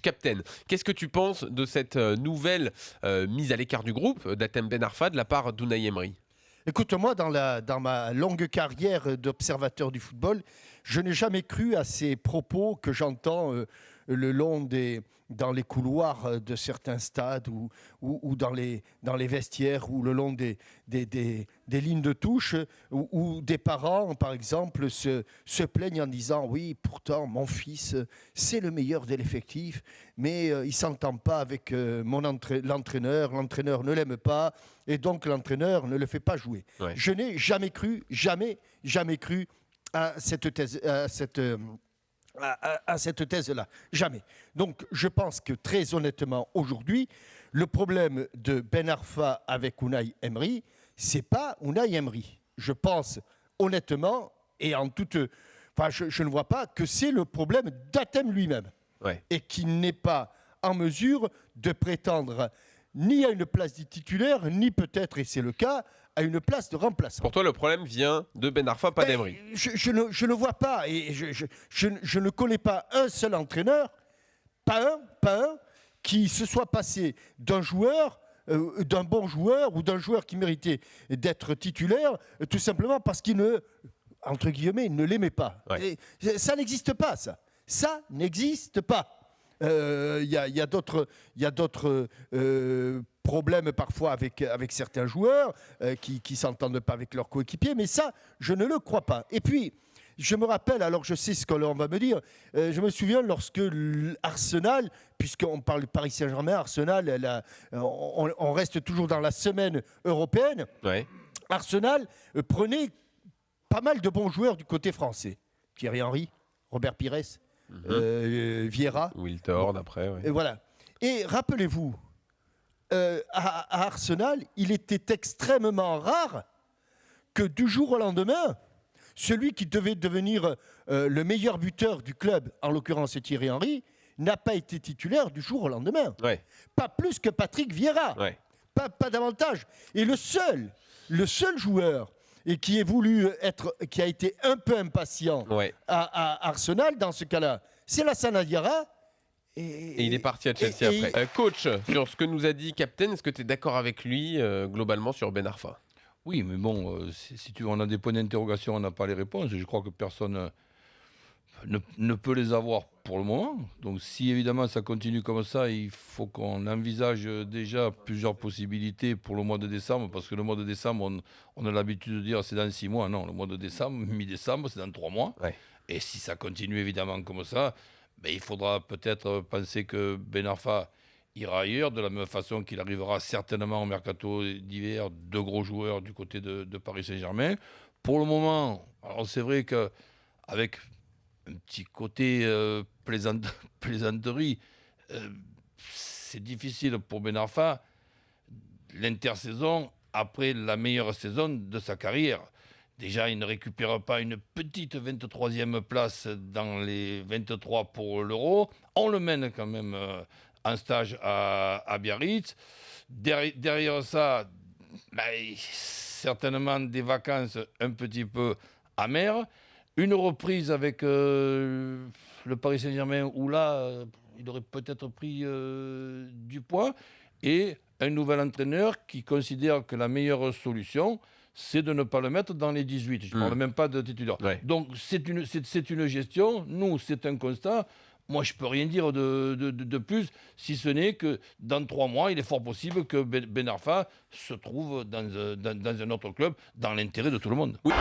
captain. Qu'est-ce que tu penses de cette nouvelle mise à l'écart du groupe d'Hatem Ben Arfa de la part d'Unai Emery? Écoute-moi, dans ma longue carrière d'observateur du football, je n'ai jamais cru à ces propos que j'entends le long dans les couloirs de certains stades ou dans les vestiaires ou le long des lignes de touche où des parents, par exemple, se plaignent en disant « Oui, pourtant, mon fils, c'est le meilleur de l'effectif, mais il ne s'entend pas avec l'entraîneur ne l'aime pas et donc l'entraîneur ne le fait pas jouer. » Ouais. Je n'ai jamais cru à cette thèse, à cette thèse-là. Jamais. Donc, je pense que très honnêtement, aujourd'hui, le problème de Ben Arfa avec Unai Emery, c'est pas Unai Emery. Je pense honnêtement et en toute... Enfin, je ne vois pas que c'est le problème d'Hatem lui-même. Ouais. Et qui n'est pas en mesure de prétendre ni à une place de titulaire, ni peut-être, et c'est le cas, à une place de remplaçant. Pour toi, le problème vient de Ben Arfa, pas d'Emery. Je ne vois pas, et je ne connais pas un seul entraîneur, pas un, qui se soit passé d'un joueur, d'un bon joueur ou d'un joueur qui méritait d'être titulaire, tout simplement parce qu'il ne, entre guillemets, ne l'aimait pas. Ouais. Et ça n'existe pas, ça. Ça n'existe pas. Il y a d'autres problèmes parfois avec certains joueurs qui ne s'entendent pas avec leurs coéquipiers, mais ça, je ne le crois pas. Et puis, je me rappelle, alors je sais ce que l'on va me dire, je me souviens lorsque Arsenal, puisqu'on parle de Paris Saint-Germain, Arsenal, on reste toujours dans la semaine européenne, Ouais. Arsenal prenait pas mal de bons joueurs du côté français. Thierry Henry, Robert Pires, Vieira. Wiltord après. Ouais. Et voilà. Et rappelez-vous, à Arsenal, il était extrêmement rare que du jour au lendemain, celui qui devait devenir le meilleur buteur du club, en l'occurrence Thierry Henry, n'a pas été titulaire du jour au lendemain. Ouais. Pas plus que Patrick Vieira. Ouais. Pas davantage. Et le seul joueur et qui a été un peu impatient Ouais. à Arsenal dans ce cas-là, c'est Lassana Diarra. Et il est parti à Chelsea après. Coach, sur ce que nous a dit Captain, est-ce que tu es d'accord avec lui globalement sur Ben Arfa? Oui, mais bon, si on a des points d'interrogation, on n'a pas les réponses. Je crois que personne ne peut les avoir pour le moment. Donc si évidemment ça continue comme ça, il faut qu'on envisage déjà plusieurs possibilités pour le mois de décembre, parce que le mois de décembre, on a l'habitude de dire c'est dans 6 mois. Non, le mois de décembre, mi-décembre, c'est dans 3 mois. Ouais. Et si ça continue évidemment comme ça, ben, il faudra peut-être penser que Ben Arfa ira ailleurs, de la même façon qu'il arrivera certainement au mercato d'hiver, de gros joueurs du côté de Paris Saint-Germain. Pour le moment, alors c'est vrai qu'avec un petit côté plaisanterie, c'est difficile pour Ben Arfa, l'intersaison après la meilleure saison de sa carrière. Déjà, il ne récupère pas une petite 23e place dans les 23 pour l'Euro. On le mène quand même en stage à Biarritz. Derrière ça, certainement des vacances un petit peu amères. Une reprise avec le Paris Saint-Germain où là, il aurait peut-être pris du poids. Et un nouvel entraîneur qui considère que la meilleure solution, c'est de ne pas le mettre dans les 18. Je ne parle même pas de titulaire. Ouais. Donc, c'est une gestion. Nous, c'est un constat. Moi, je ne peux rien dire de plus, si ce n'est que dans 3 mois, il est fort possible que Ben Arfa se trouve dans un autre club, dans l'intérêt de tout le monde. Oui.